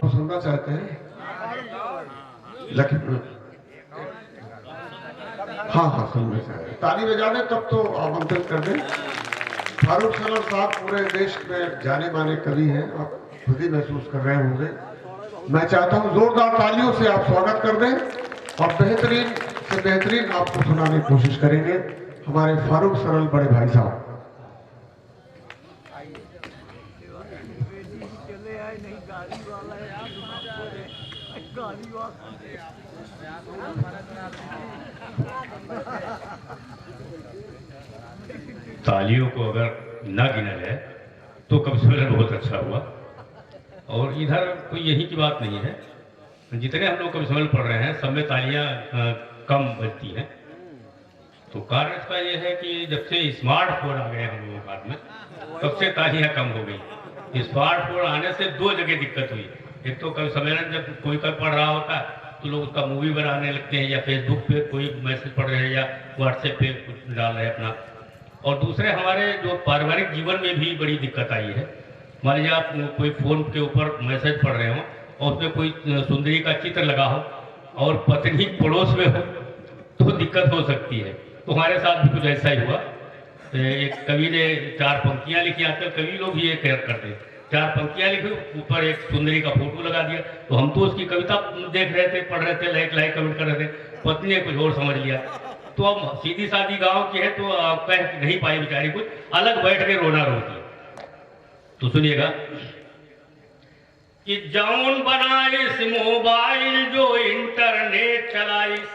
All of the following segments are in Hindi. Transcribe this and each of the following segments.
सुनना चाहते हैं लखीमपुर। हाँ सुनना चाहते हैं, ताली बजा दें तब तो आमंत्रित कर दें। फारूक सलम साहब पूरे देश में जाने माने कवि हैं, आप खुद ही महसूस कर रहे होंगे। मैं चाहता हूं जोरदार तालियों से आप स्वागत कर दें और बेहतरीन से बेहतरीन आपको सुनाने की कोशिश करेंगे हमारे फारूक सरल बड़े भाई साहब। तालियों को अगर न गिना जाए तो कवि सम्मेलन बहुत अच्छा हुआ। और इधर कोई यही की बात नहीं है, जितने हम लोग कवि सम्मेलन पढ़ रहे हैं सब में तालियां कम बजती हैं। तो कारण इसका यह है कि जब से स्मार्टफोन आ गए हम लोगों के हाथ में तब से तालियां कम हो गई। स्मार्टफोन आने से दो जगह दिक्कत हुई। एक तो कवि सम्मेलन जब कोई कवि पढ़ रहा होता है तो लोग उसका मूवी बनाने लगते हैं, या फेसबुक पे कोई मैसेज पढ़ रहे हैं, या व्हाट्सएप पे कुछ डाल रहे हैं अपना। और दूसरे हमारे जो पारिवारिक जीवन में भी बड़ी दिक्कत आई है। मान लीजिए आप कोई फ़ोन के ऊपर मैसेज पढ़ रहे हो और उसमें कोई सुंदरी का चित्र लगा हो और पत्नी पड़ोस में हो तो दिक्कत हो सकती है। तो हमारे साथ भी कुछ ऐसा ही हुआ। एक कवि ने 4 पंक्तियाँ लिखी, आजकल कवि लोग भी ये केयर करते हैं, 4 पंक्तियाँ लिखी, ऊपर एक सुंदरी का फोटो लगा दिया। तो हम तो उसकी कविता देख रहे थे, पढ़ रहे थे, लाइक कमेंट कर रहे थे, पत्नी ने कुछ और समझ लिया। तो अब सीधी सादी गांव की है तो कह नहीं पाई बेचारी, कुछ अलग बैठ के रोना रोती। तो सुनिएगा कि जौन बनाइस मोबाइल जो इंटरनेट चलाइस,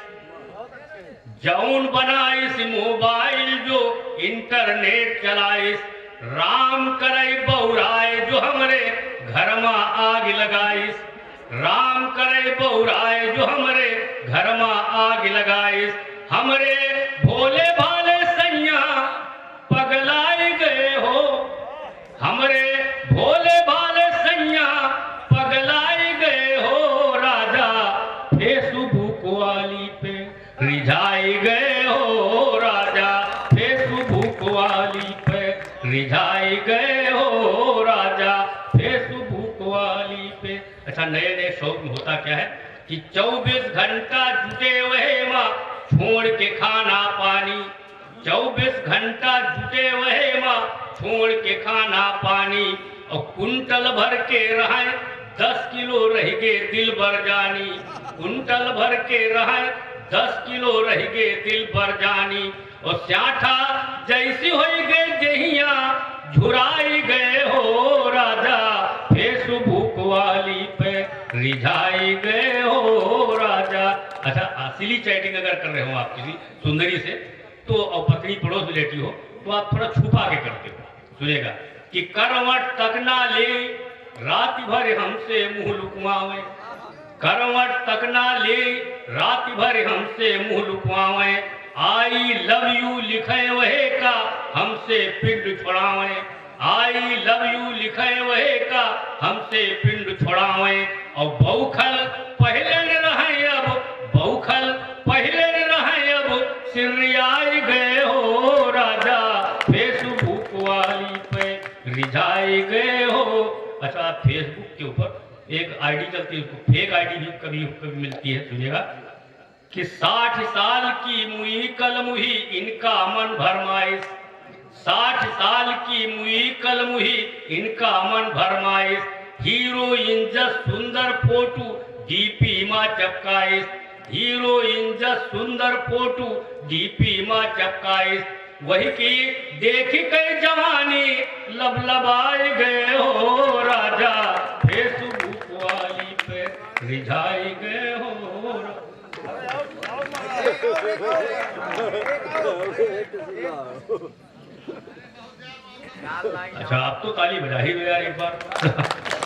जौन बनाइस मोबाइल जो इंटरनेट चलाइस, राम करे बहुराए जो हमरे घर में आग लगाइस, राम करे बहुराए जो हमरे घर में आग लगाइस, हमरे भोले भाले सैया पगलाई गए हो, हमरे भोले भाले सैया पगलाई गए हो, राजा फेसबुक वाली पे रिझाई गए हो, राजा फेसबुक वाली पे रिझाई गए हो, राजा फेसबुक वाली पे। अच्छा, नए नए शौक में होता क्या है कि 24 घंटा जुटे हुए माँ छोड़ के खाना पानी, 24 घंटा जुटे हुए माँ छोड़ के खाना पानी, और कुंटल भर के रहे 10 किलो रह गए दिल भर जानी, कुंटल भर के रहे 10 किलो रह गए दिल भर जानी, और स्याठा जैसी हो गए जहिया झुराई गए हो, राजा फेसबुक वाली पे रिझाई गए हो, राजा। अच्छा, असली चैटिंग अगर कर रहे हो आप किसी सुंदरी से तो, और पत्नी पड़ोस में लेटी हो तो आप थोड़ा छुपा के करते हो। सुनेगा कि करवट तक ना ले रात भर हमसे मुंह लुकवावे, करवट तक ना ले रात भर हमसे मुंह लुकवावे, आई लव यू लिखे वहे का हमसे पिंड छोड़ावे, आई लव यू लिखे वहे का हमसे पिंड छोड़ावे, और बौखल पहले न रहे अब, बौखल पहले न रहे अब, सिरियाई गए हो, राजा फेसबुक वाली पे रिझाई गए हो। अच्छा, फेसबुक के ऊपर एक आईडी चलती है, उसको फेक आईडी भी कभी कभी मिलती है। सुनिएगा कि 60 साल की मुई कल मुही इनका मन भरमाइश, 60 साल की मुई कल मुही इनका मन भरमाइश, हीरोइन जस सुंदर फोटो डीपी माँ चपकाइश, हीरोइन जस सुंदर फोटो डीपी माँ चपकाइश, वही की देखी कई जवानी लबलबाए गए हो, राजा फेसबुक वाली पे रिझाई गए हो। अच्छा, आप तो ताली बजा ही दो यार एक बार।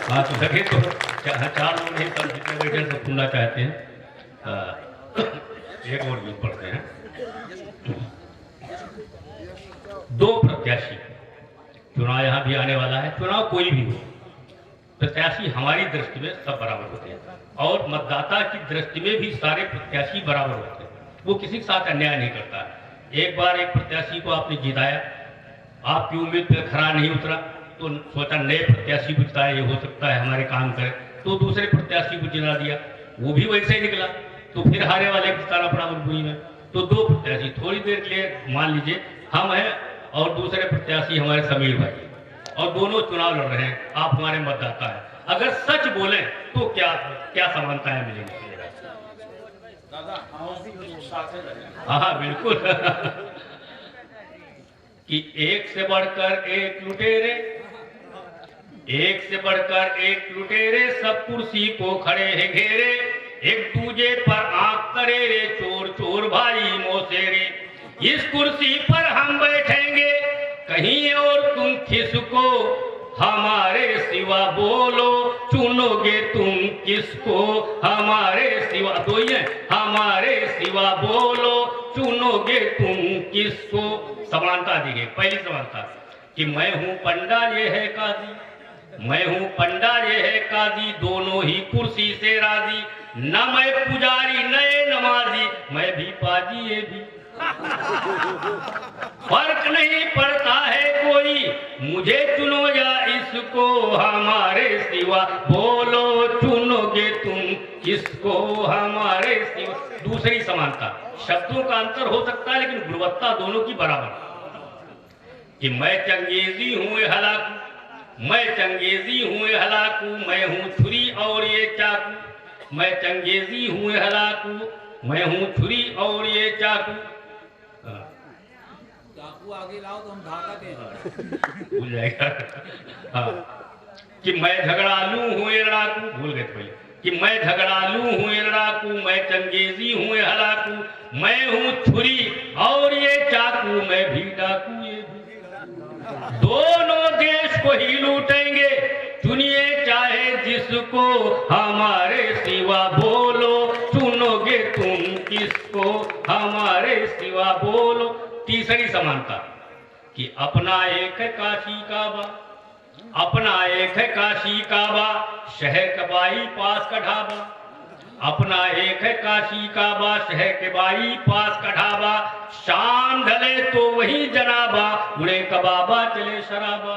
हाँ, तो लगे तो 4 लोग नहीं, सब जितने बैठे सब सुनना चाहते हैं। एक और गीत पढ़ते हैं। 2 प्रत्याशी, चुनाव यहाँ भी आने वाला है, चुनाव कोई भी हो, प्रत्याशी हमारी दृष्टि में सब बराबर होते हैं और मतदाता की दृष्टि में भी सारे प्रत्याशी बराबर होते हैं। वो किसी के साथ अन्याय नहीं करता। एक बार एक प्रत्याशी को आपने जिताया, आपकी उम्मीद पर खरा नहीं उतरा, तो सोचा नए प्रत्याशी को जिताए, ये हो सकता है हमारे काम करे, तो दूसरे प्रत्याशी को जिता दिया, वो भी वैसे ही निकला, तो फिर हारे वाले को जिताना पड़ा मजबूरी में। तो दो प्रत्याशी, थोड़ी देर के लिए मान लीजिए हम हैं और दूसरे प्रत्याशी हमारे समीर भाई, और दोनों चुनाव लड़ रहे हैं, आप हमारे मतदाता हैं, अगर सच बोलें तो क्या क्या समानताएं मिलेंगी? हाँ बिल्कुल कि एक से बढ़कर एक लुटेरे, एक से बढ़कर एक लुटेरे, सब कुर्सी को खड़े हैं घेरे, एक दूजे पर आंख करे रे, चोर चोर भाई मोसेरे, इस कुर्सी पर हम बैठेंगे कहीं और तुम खिसको, हमारे सिवा बोलो चुनोगे तुम किसको, हमारे सिवा, दो ही हैं, हमारे सिवा बोलो चुनोगे तुम किसको। समानता देखिए, पहली समानता कि मैं हूं पंडा ये है काजी, मैं हूं पंडा ये है काजी, दोनों ही कुर्सी से राजी, न मैं पुजारी नए नमाजी, मैं भी पाजी ये भी, फर्क नहीं पड़ता है कोई, मुझे चुनो या इसको, हमारे सिवा बोलो चुनोगे तुम किसको, हमारे सिवा। दूसरी समानता, शब्दों का अंतर हो सकता है लेकिन गुणवत्ता दोनों की बराबर, कि मैं चंगेजी हूं ये हलाकू, मैं चंगेजी हूं ये हलाकू, मैं हूं छुरी और ये चाकू, मैं चंगेजी हूं ये हलाकू, मैं हूं छुरी और ये चाकू। आगे लाओ तो हम धागा दे भूल जाएगा। हाँ, कि मैं झगड़ालू हूँ ये लड़ाकू, भूल गए थे, कि मैं झगड़ालू हूँ ये लड़ाकू, मैं चंगेजी हूँ ये हलाकू, मैं हूँ छुरी और ये चाकू, मैं भी डाकू ये भी, दोनों देश को ही लूटेंगे चुनिए चाहे जिसको, हमारे सिवा बोलो चुनोगे तुम किसको, हमारे सिवा बोलो। तीसरी समानता कि अपना एक है काशी काबा, अपना एक है काशी काबा, शहर का बाईपास का ढाबा, अपना एक है काशी काबा, शहर के बाईपास का ढाबा, शाम ढले तो वही जनाबा, उड़े कबाबा चले शराबा,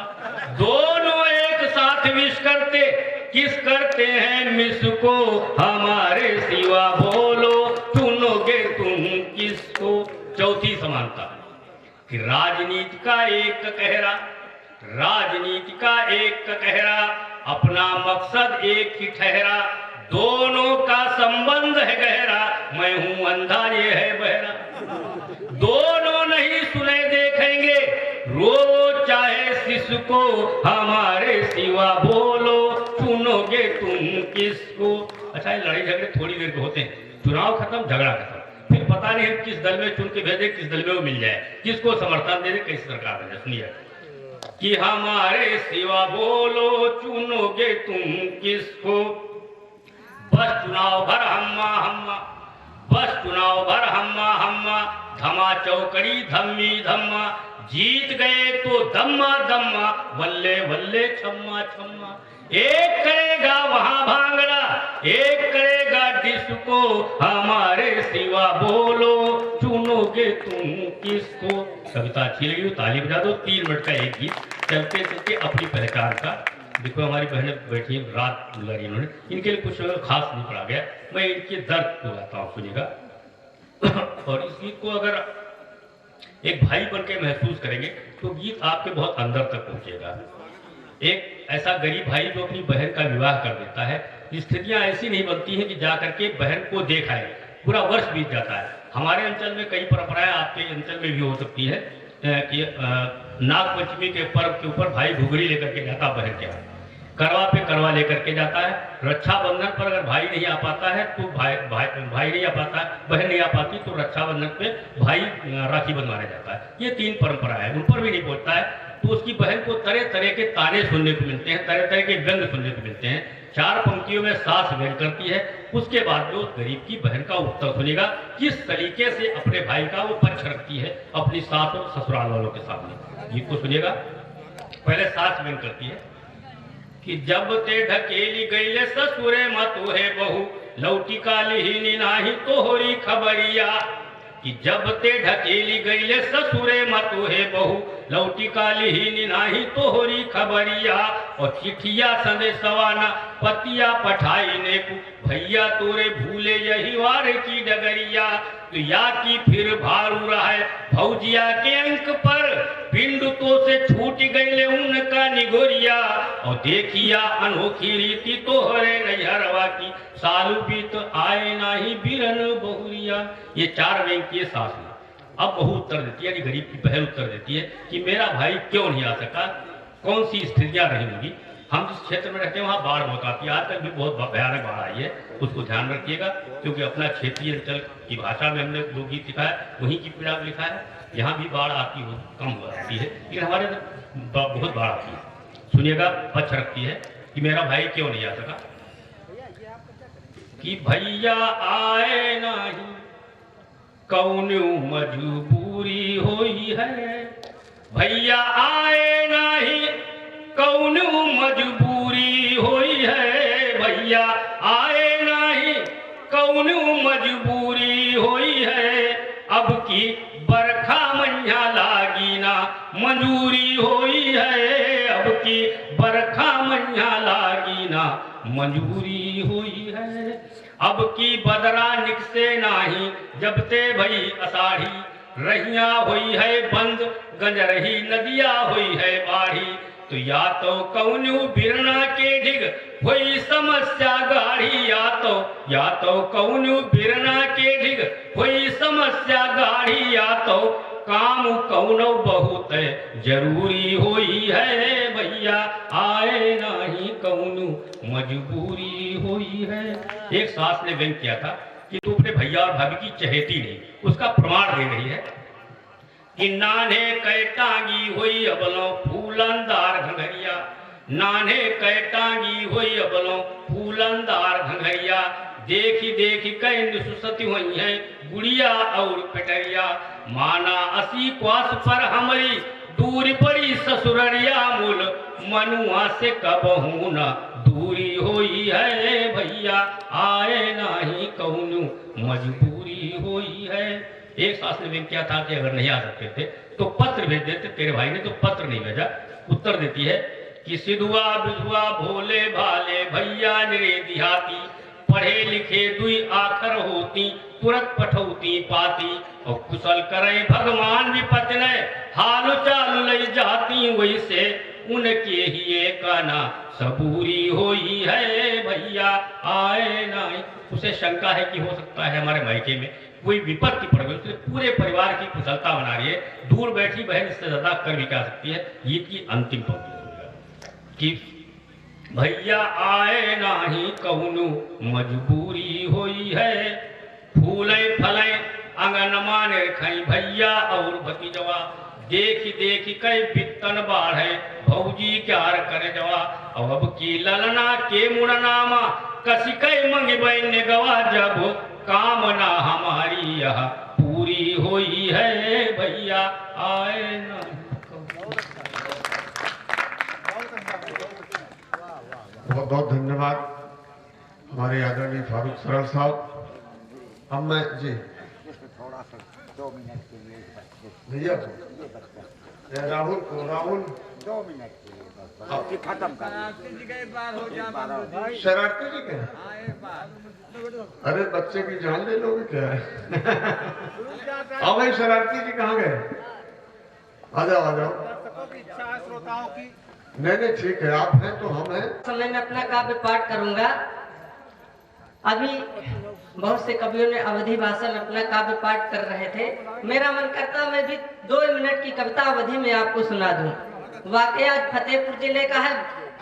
दोनों एक साथ विश करते किस करते हैं मिस को, हमारे सिवा बोलो चुनोगे तुम किसको। चौथी समानता कि राजनीति का एक कहरा, राजनीति का एक कहरा, अपना मकसद एक ही ठहरा, दोनों का संबंध है गहरा, मैं हूं अंधा ये है बहरा, दोनों नहीं सुने देखेंगे रो चाहे सिसको, हमारे सिवा बोलो चुनोगे तुम किसको। अच्छा, ये लड़ाई झगड़े थोड़ी देर के होते हैं, चुनाव खत्म झगड़ा खत्म, फिर पता नहीं हम किस दल में चुन के भेजे, किस दल में वो मिल जाए, किसको समर्थन दे दे, कैसी सरकार है। सुनिए कि हमारे सिवा बोलो चुनोगे तुम किसको, बस चुनाव भर हम्मा हम्मा, बस चुनाव भर हम्मा हम्मा, धमा चौकड़ी धम्मी धम्मा, जीत गए तो दम्मा दम्मा, वल्ले वल्ले छम्मा छम्मा, एक करेगा वहां भांगड़ा, एक करेगा डिस्को, हमारे सिवा बोलो चुनोगे तुम किसको। कविता अच्छी लगी तो ताली बजा दो। 3 मिनट का एक गीत चलते चलते अपनी पहचान का। देखो हमारी बहनें बैठी हैं, रात गुजारी इन्होंने, इनके लिए कुछ खास नहीं पड़ा गया, मैं इनके दर्द को गाता हूँ, सुनिएगा। और इस गीत को अगर एक भाई बन के महसूस करेंगे तो गीत आपके बहुत अंदर तक पहुंचेगा। एक ऐसा गरीब भाई जो अपनी बहन का विवाह कर देता है, स्थितियां ऐसी नहीं बनती हैं कि जाकर के बहन को देख आए, पूरा वर्ष बीत जाता है। हमारे अंचल में कई परंपराएं, आपके अंचल में भी हो सकती है कि नाग पंचमी के पर्व के ऊपर भाई घुघरी लेकर के जाता बहन के यहाँ, करवा पे करवा लेकर के जाता है। रक्षाबंधन पर अगर भाई नहीं आ पाता है तो भाई नहीं आ पाता है, बहन नहीं आ पाती तो रक्षाबंधन पे भाई राखी बंधवाने जाता है। ये 3 परंपरा है, उन पर भी नहीं पहुंचता है तो उसकी बहन को तरह तरह के ताने सुनने को मिलते हैं, तरह तरह के व्यंग सुनने को मिलते हैं। 4 पंक्तियों में सास व्यंग करती है, उसके बाद जो गरीब की बहन का उत्तर सुनेगा किस तरीके से अपने भाई का वो पक्ष रखती है अपनी सास और ससुराल वालों के सामने। गीत को सुनिएगा। पहले सास व्यंग करती है कि जब ते ढकेली गईले ससुरे मतु है बहू, लौटी काली ही नाही तो होरी खबरिया, कि जब ते ढकेली गईले ससुरे मतु है बहू, लौटी काली ही नाही तोहरी खबरिया और चिठिया संदेशवा न पतिया पठाई ने भैया तोरे भूले यही वार की डगरिया तो या की फिर भारू रहा है भौजिया के अंक पर पिंड तो से छूट गईले उनका निगोरिया और देखिया अनोखी रीति तोहरे नैहरवा की सालू भी तो आए नाही बिरन बहुरिया। ये 4 व्यंग्य सास में अब बहू उत्तर देती है, गरीब की बहन उत्तर देती है कि मेरा भाई क्यों नहीं आ सका, कौन सी स्थितियां रही होंगी। हम जिस क्षेत्र में रहते हैं वहाँ बाढ़ बहुत आती है, आजकल भी बहुत भयानक बाढ़ आई है, उसको ध्यान रखिएगा क्योंकि अपना क्षेत्रीय अंचल की भाषा में हमने जो गीत लिखा है वहीं की पीड़ा लिखा है। यहाँ भी बाढ़ आती हो कम आती है लेकिन हमारे बहुत बाढ़ आती है। सुनिएगा, पक्ष रखती है कि मेरा भाई क्यों नहीं आ सका कि भैया आए नहीं कौनो मजबूरी होई है, भैया आए नहीं कौनो मजबूरी होई है, भैया आए नहीं कौनो मजबूरी होई है, अब की बरखा मंझा लागी ना मंजूरी होई है, अब की बरखा मंझा लागी ना मंजूरी होई है, अब की बदरा निकसे नाही जब ते भई असाढ़ी, रहिया हुई है बंद गंज रही नदिया हुई है बाढ़ी, तो या तो कौनु बिरना के ढिग हुई समस्या गाढ़ी, या तो कौनु बिरना के ढिग हुई समस्या गाढ़ी, या तो काम कौनो बहुत जरूरी होई है, भैया आए नहीं कौनु मजबूरी होई है। एक सास ने व्यंग किया था कि तू अपने भैया और भाभी की चहेती नहीं, उसका प्रमाण दे रही है कि नाने कैटांगी हुई अबलों फूलंदार घंघरिया, नाने कैटांगी हुई अबलों फूलंदार घंघरिया, देखी देखी कई सुसती हुई है गुड़िया और पेटरिया, माना 80 क्वास पर हमारी दूरी पड़ी ससुररिया, मूल मनुआ से कबहू न दूरी होई है, भैया आए नहीं कौनु मजबूरी होई है। एक सास ने क्या था कि अगर नहीं आ सकते थे तो पत्र भेज देते, तेरे भाई ने तो पत्र नहीं भेजा। उत्तर देती है कि सिधुआ बिधुआ भोले भाले भैया निरे दिहाती, पढ़े लिखे दुई आखर होती तुरंत पठौती पाती, और कुशल करे भगवान विपत ने हाल चालू लई जाती, वही से उनके ही का ना सबूरी होई है, भैया आए नहीं। उसे शंका है कि हो सकता है हमारे मायके में कोई विपत्ति पड़ गई, उसने पूरे परिवार की कुशलता बना रही है, दूर बैठी बहन इससे ज्यादा कर भी क्या सकती है। ये की अंतिम पंक्ति कि भैया आए नाही कौनु मजबूरी होई है, फूले फले अंगनमा ने खई भैया और भतीजवा, देखी देखी कई बित्तन बाढ़े भौजी क्यार करे जवा, अब की ललना के मुड़नामा कसी कई मंगी बहन गवा, जब कामना हमारी यह पूरी होई है, भैया आए ना। बहुत बहुत धन्यवाद हमारे आदरणीय फारूक सरल साहब। अब मैं जी थोड़ा सा 2 मिनट के लिए भैया राहुल 2 मिनट के लिए बस आपकी खत्म कर शरारती जी क्या? अरे बच्चे की जान ले लोगे क्या है? आओ भाई, शरारती जी कहाँ गए? आ जाओ आ जाओ। श्रोताओं की नहीं ठीक है, आप हैं तो हम हैं। समय में अपना काव्य पाठ करूंगा। अभी बहुत से कवियों ने अवधि भाषा में अपना काव्य पाठ कर रहे थे, मेरा मन करता मैं भी 2 मिनट की कविता अवधि में आपको सुना दूं। वाकया आज फतेहपुर जिले का है,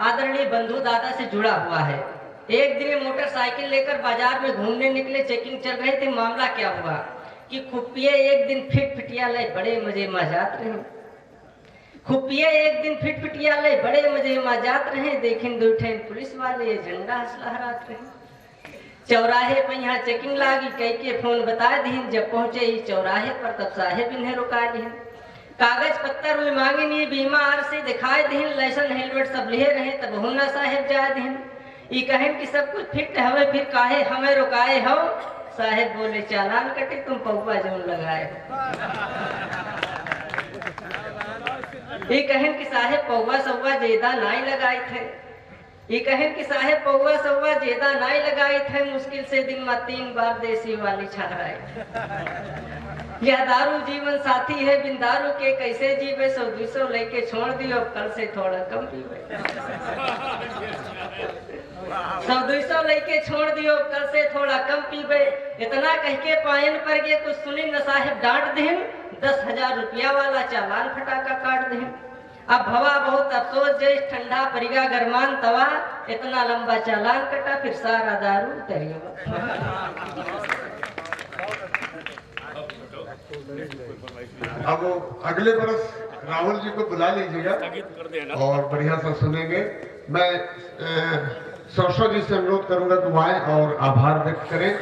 आदरणीय बंधु दादा से जुड़ा हुआ है। एक दिन मोटरसाइकिल लेकर बाजार में घूमने निकले, चेकिंग चल रही थी। मामला क्या हुआ कि खुपिये एक दिन फिटिया ले बड़े मजे मजात रहे, खुपिये एक दिन फिटिया ले बड़े मजे मजात रहे, देखें 2 ठेन पुलिस वाले झंडा लहरात रहे। चौराहे पर यहाँ चेकिंग लागी, कई के फोन बता दी, जब पहुंचे इस चौराहे पर तब साहेब इन्हें रुका दी, कागज पत्तर में मांगे नहीं, बीमा आर से दिखाए दी, लाइसेंस हेलमेट सब लिए रहे, तब होना साहेब जा दी। ये कहें कि सब कुछ फिट हवे, फिर काहे हमें रुकाए हो? साहेब बोले चालान कटे तुम पौवा जोन लगाए हो। ये कहन कि साहेब पौवा सौवा जेदा नाई लगाई थे, ये कहन कि साहेब पौवा सौवा जेदा नाई लगाई थे, मुश्किल से दिन में 3 बार देसी वाली छहराई थे। यह दारू जीवन साथी है, बिन दारू के कैसे जीवे, 100-200 लेके छोड़ दियो, कल से थोड़ा कम पीवे। 100-200 लेके छोड़ दियो, कल से थोड़ा कम पीवे। इतना कह के पायन पर गए, कुछ सुनी न साहेब डांट देन, 10,000 रुपया वाला चालान फटाका काट देन। अब भवा बहुत अफसोस, जैस ठंडा परिगा गरमान तवा, इतना लंबा चालान कटा, फिर सारा दारू उतरियो। अब अगले बरस राहुल जी को बुला लीजिएगा और बढ़िया सा सुनेंगे। मैं सरसो जी से अनुरोध करूंगा कि वो आए और आभार व्यक्त करें।